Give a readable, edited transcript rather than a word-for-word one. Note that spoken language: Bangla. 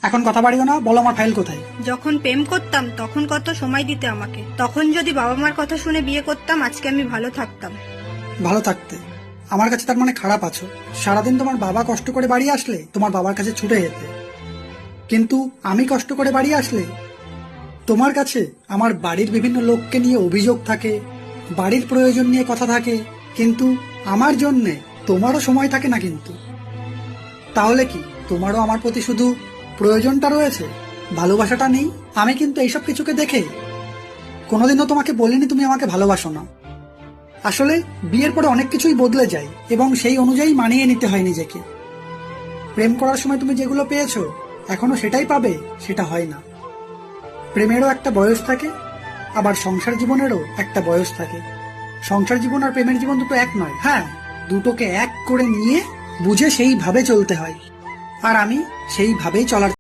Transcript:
এখন কথা বাড়িও না, বলো আমার ফাইল কোথায়। যখন প্রেম করতাম তখন কত সময় দিতে আমাকে। তখন যদি বাবা মার কথা শুনে বিয়ে করতাম আজকে আমি ভালো থাকতাম। ভালো থাকতে? আমার কাছে তার মানে খারাপ আছো? সারাদিন তোমার বাবা কষ্ট করে বাড়ি আসলে তোমার বাবার কাছে ছুটে যেতে, কিন্তু আমি কষ্ট করে বাড়ি আসলে তোমার কাছে আমার বাড়ির বিভিন্ন লোককে নিয়ে অভিযোগ থাকে, বাড়ির প্রয়োজন নিয়ে কথা থাকে, কিন্তু আমার জন্যে তোমারও সময় থাকে না। কিন্তু তাহলে কি তোমারও আমার প্রতি শুধু প্রয়োজনটা রয়েছে, ভালোবাসাটা নেই? আমি কিন্তু এইসব কিছুকে দেখে কোনোদিনও তোমাকে বলিনি তুমি আমাকে ভালোবাসো না। আসলে বিয়ের পরে অনেক কিছুই বদলে যায় এবং সেই অনুযায়ী মানিয়ে নিতে হয় নিজেকে। প্রেম করার সময় তুমি যেগুলো পেয়েছো এখনো সেটাই পাবে, সেটা হয় না। প্রেমেরও একটা বয়স থাকে, আবার সংসার জীবনেরও একটা বয়স থাকে। সংসার জীবন আর প্রেমের জীবন দুটো এক নয়। হ্যাঁ, দুটোকে এক করে নিয়ে বুঝে সেইভাবে চলতে হয়, আর আমি সেইভাবেই চলার